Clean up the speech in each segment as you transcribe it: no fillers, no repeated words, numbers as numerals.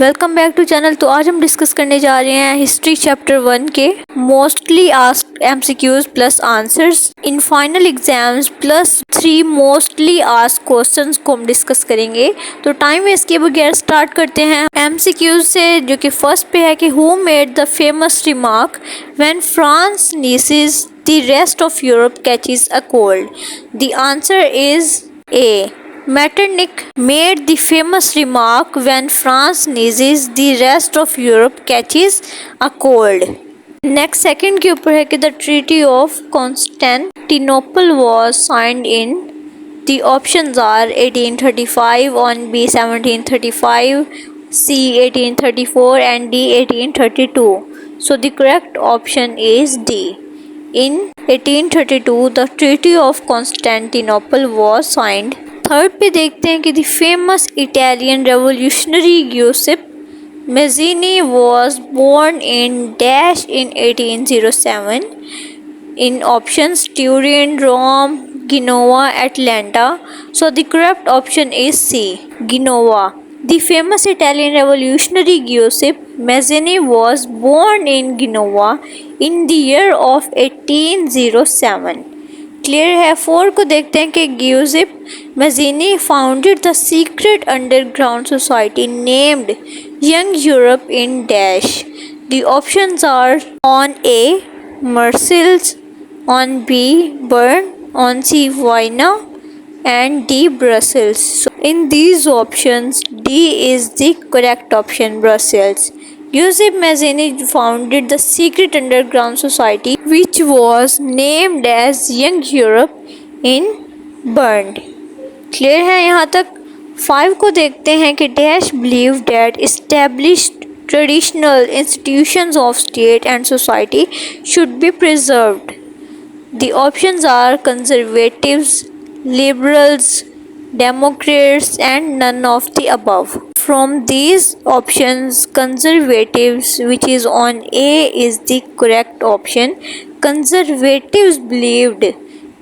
Welcome back to channel. तो आज हम डिस्कस करने जा रहे हैं हिस्ट्री चैप्टर 1 के mostly asked MCQs plus answers in final exams plus 3 mostly asked questions को हम डिस्कस करेंगे। तो टाइम वेस्ट किए बगैर स्टार्ट करते हैं एमसीक्यूज से, जो कि फर्स्ट पे है कि who made the famous remark when France nieces the rest of Europe catches a cold. The answer is a. Metternich made the famous remark when France sneezes, the rest of Europe catches a cold. Next second के ऊपर है कि the Treaty of Constantinople was signed in. The options are 1835, on B 1735, C 1834 and D 1832. So the correct option is D. In 1832, the Treaty of Constantinople was signed. Third पे देखते हैं कि the famous Italian revolutionary Giuseppe Mazzini was born in dash in 1807. In options Turin, Rome, Genoa, Atlanta. So the correct option is C, Genoa. The famous Italian revolutionary Giuseppe Mazzini was born in Genoa in the year of 1807. Clear है। 4 को देखते हैं कि Giuseppe Mazzini founded the secret underground society named young Europe in dash. The options are on A Marseilles, on B Berne, on C Vienna and D Brussels. So in these options, D is the correct option, Brussels. Giuseppe Mazzini founded the secret underground society which was named as Young Europe in Bern. Clear है यहाँ तक। 5 को देखते हैं कि Dash believed that established traditional institutions of state and society should be preserved. The options are conservatives, liberals, democrats and none of the above. From these options, conservatives, which is on A, is the correct option. Conservatives believed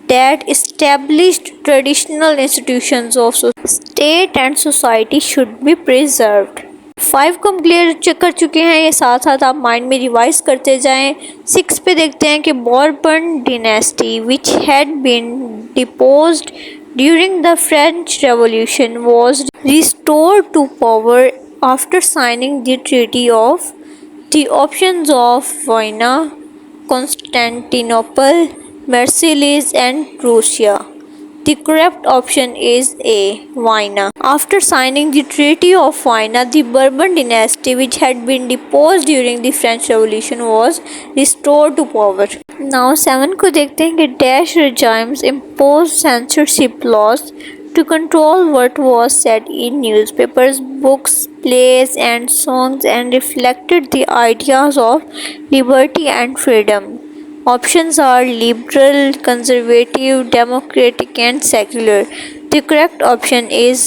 that established traditional institutions of state and society should be preserved. 5 को हम clear कर चुके हैं, ये साथ साथ आप mind में रिवाइज करते जाएं। 6 पे देखते हैं कि Bourbon dynasty which had been deposed during the French revolution was restored to power after signing the treaty of. The options of Vienna, Constantinople, Marseilles and Russia. The correct option is A, Vienna. After signing the Treaty of Vienna, the Bourbon dynasty, which had been deposed during the French Revolution, was restored to power. Now 7 को देखते हैं कि Dash regimes imposed censorship laws to control what was said in newspapers, books, plays and songs and reflected the ideas of liberty and freedom. Options are liberal, conservative, democratic and secular. The correct option is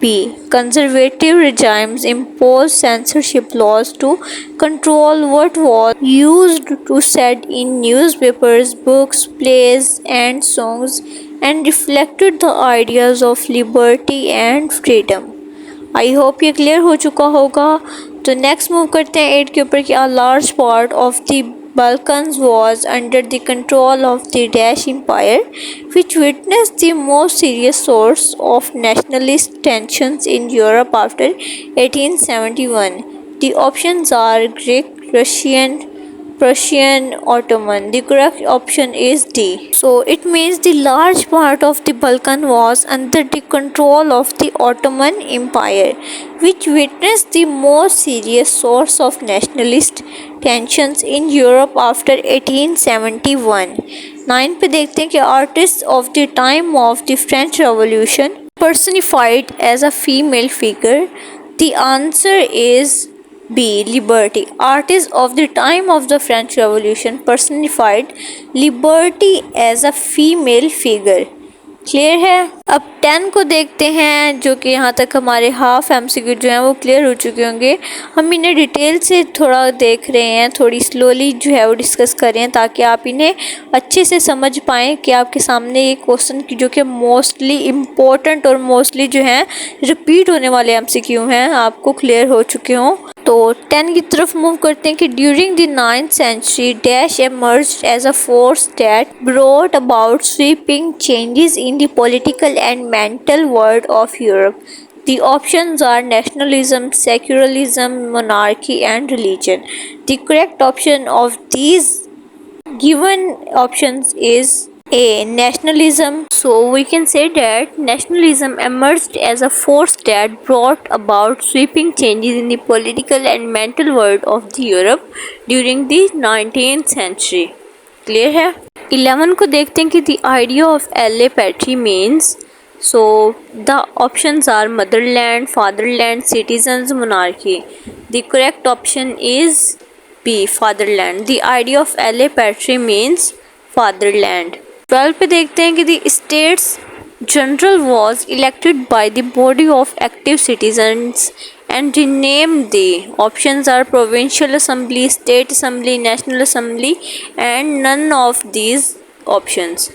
B. Conservative regimes impose censorship laws to control what was used to said in newspapers, books, plays and songs and reflected the ideas of liberty and freedom. I hope ये clear हो चुका होगा। तो next move करते हैं 8 के ऊपर कि a large part of the Balkans was under the control of the Dash Empire, which witnessed the most serious source of nationalist tensions in Europe after 1871. The options are Greek, Russian, Prussian, Ottoman. The correct option is D. So it means the large part of the Balkan was under the control of the Ottoman Empire, which witnessed the most serious source of nationalist tensions in Europe after 1871. 9 पे देखते हैं कि artists of the time of the French Revolution personified as a female figure. The answer is B. Liberty. Artists of the time of the French Revolution personified liberty as a female figure. Clear है। अब 10 को देखते हैं, जो कि यहाँ तक हमारे हाफ एमसीक्यू जो हैं वो क्लियर हो चुके होंगे। हम इन्हें डिटेल से थोड़ा देख रहे हैं, थोड़ी स्लोली जो है वो डिस्कस कर रहे हैं, ताकि आप इन्हें अच्छे से समझ पाएँ कि आपके सामने ये क्वेश्चन की जो कि मोस्टली इम्पोर्टेंट और मोस्टली जो है रिपीट होने वाले एमसीक्यू हैं, आपको क्लियर हो चुके हों। तो 10 की तरफ मूव करते हैं कि during the 9th century dash emerged as a force that brought about sweeping changes in the political and mental world of Europe. The options are nationalism, secularism, monarchy, and religion. The correct option of these given options is A. Nationalism. So we can say that nationalism emerged as a force that brought about sweeping changes in the political and mental world of the Europe during the 19th century. Clear है? 11 को देखते हैं कि the idea of LA patrie means. So the options are motherland, fatherland, citizens, monarchy. The correct option is B. Fatherland. The idea of LA patrie means fatherland. 12 पे देखते हैं कि the states general was elected by the body of active citizens and renamed. The options are provincial assembly, state assembly, national assembly, and none of these options.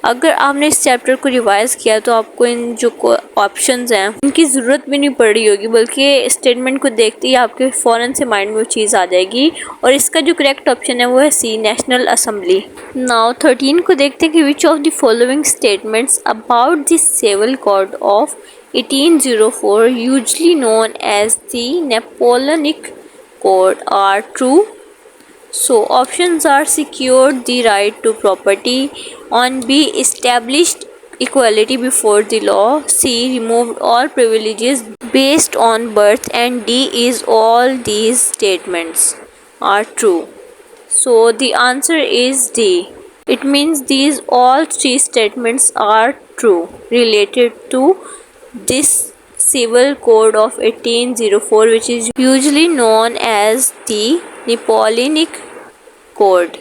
अगर आपने इस chapter को revise किया तो आपको इन जो ऑप्शंस हैं उनकी ज़रूरत भी नहीं पड़ रही होगी, बल्कि स्टेटमेंट को देखते ही आपके फ़ौरन से माइंड में वो चीज़ आ जाएगी। और इसका जो करेक्ट ऑप्शन है वो है सी, नेशनल असेंबली। नाउ 13 को देखते हैं कि which of the following statements about the civil code of 1804 usually known as the Napoleonic code are true. So options are secured the right to property, on B established equality before the law, C removed all privileges based on birth, and D is all these statements are true. So the answer is D. It means these all three statements are true related to this civil code of 1804, which is usually known as the Napoleonic code.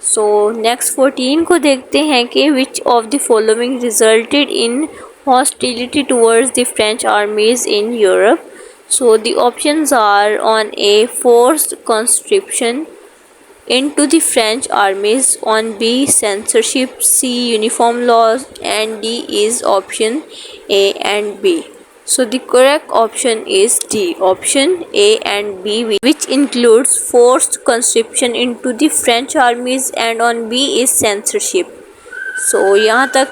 So next 14 को देखते हैं कि which of the following resulted in hostility towards the French armies in Europe. So the options are on A forced conscription into the French armies, on B censorship, C uniform laws, and D is option A and B. So the correct option is D, option A and B, which includes forced conscription into the French armies, and on B is censorship. So यहाँ तक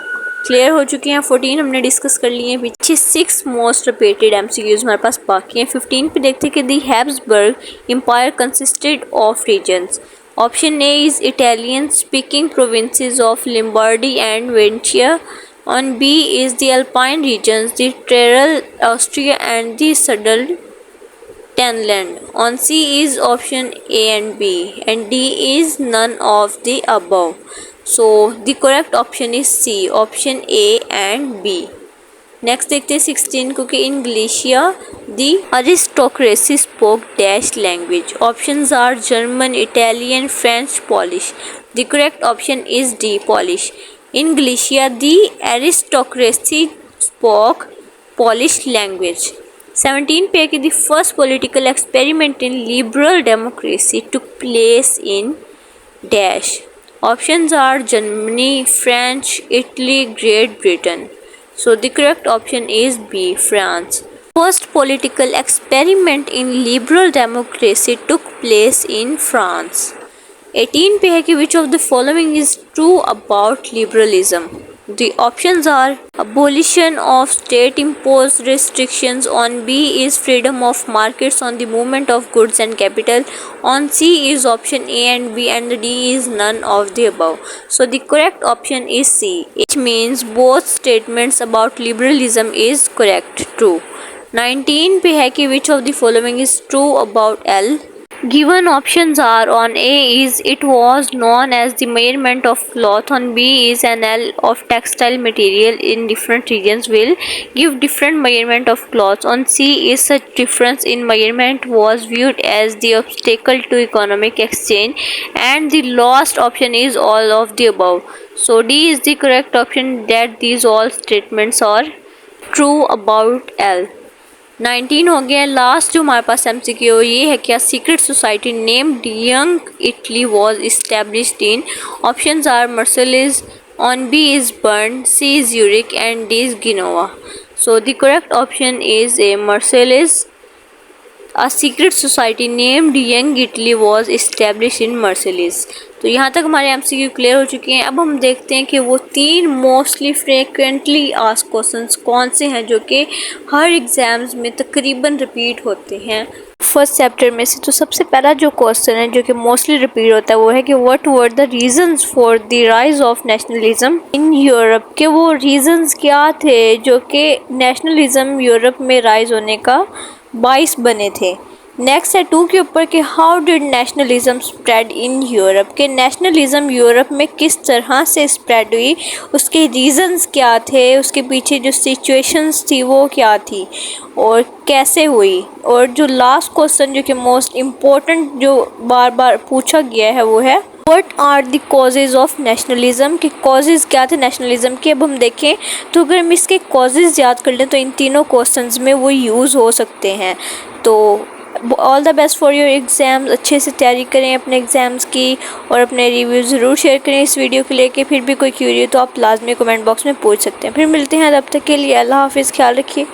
clear हो चुके हैं। 14 हमने discuss कर लिए हैं, पीछे 6 मोस्ट रिपीटेड एमसीक्यूज हमारे पास बाकी हैं। 15 पे देखते हैं कि the Habsburg empire consisted of regions. Option A is Italian speaking provinces of Lombardy and Venetia, on B is the Alpine regions, the Tyrol, Austria, and the Sudetenland. On C is option A and B, and D is none of the above. So the correct option is C, option A and B. Next देखते हैं 16 को कि in Galicia the aristocracy spoke dash language. Options are German, Italian, French, Polish. The correct option is D, Polish. In Galicia, the aristocracy spoke Polish language. 17 पे कि the first political experiment in liberal democracy took place in dash. Options are Germany, French, Italy, Great Britain. So the correct option is B, France. First political experiment in liberal democracy took place in France. 18 पे है कि which of the following is true about liberalism. The options are abolition of state imposed restrictions, on B is freedom of markets on the movement of goods and capital, on C is option A and B, and D is none of the above. So the correct option is C, which means both statements about liberalism is correct, true. 19 पे है कि which of the following is true about L. Given options are on A is it was known as the measurement of cloth, on B is an L of textile material in different regions will give different measurement of cloth, on C is such difference in measurement was viewed as the obstacle to economic exchange, and the last option is all of the above. So D is the correct option, that these all statements are true about L. 19 हो गया। Last जो हमारे पास MCQ ये है, क्या secret society named young Italy was established in. Options are Marseilles, on B is Berne, C is यूरिक and D is Genoa. So the correct option is A Marseilles. A secret society named Young Italy was established in Marseilles। तो यहाँ तक हमारे MCQ clear हो चुके हैं। अब हम देखते हैं कि वो 3 मोस्टली फ्रिक्वेंटली आस्क्ड क्वेश्चंस कौन से हैं जो कि हर एग्जाम्स में तकरीबन रिपीट होते हैं फर्स्ट चैप्टर में से। तो सबसे पहला जो क्वेश्चन है जो कि मोस्टली रिपीट होता है वो है कि what were the reasons for the rise of nationalism in Europe. के वो रीजंस क्या थे जो कि नेशनलिज्म यूरोप में राइज होने का 22 बने थे। नेक्स्ट है 2 के ऊपर कि how did nationalism spread in Europe. के नेशनलिज्म यूरोप में किस तरह से स्प्रेड हुई, उसके रीजंस क्या थे, उसके पीछे जो सिचुएशंस थी वो क्या थी और कैसे हुई। और जो लास्ट क्वेश्चन जो कि मोस्ट इम्पोर्टेंट जो बार बार पूछा गया है वो है what are the causes of nationalism. के कॉजेज़ क्या थे नेशनलिज्म के। अब हम देखें तो अगर हम इसके कॉजेज़ याद कर लें तो इन तीनों क्वेश्चंस में वो यूज़ हो सकते हैं। तो all the best for your exams. अच्छे से तैयारी करें अपने एग्ज़ाम्स की और अपने रिव्यू ज़रूर शेयर करें इस वीडियो को लेके। फिर भी कोई क्यूरी हो तो आप लाजमी कमेंट बॉक्स में पूछ सकते हैं। फिर मिलते हैं, तब तक के लिए अल्लाह हाफिज़, ख्याल रखिए।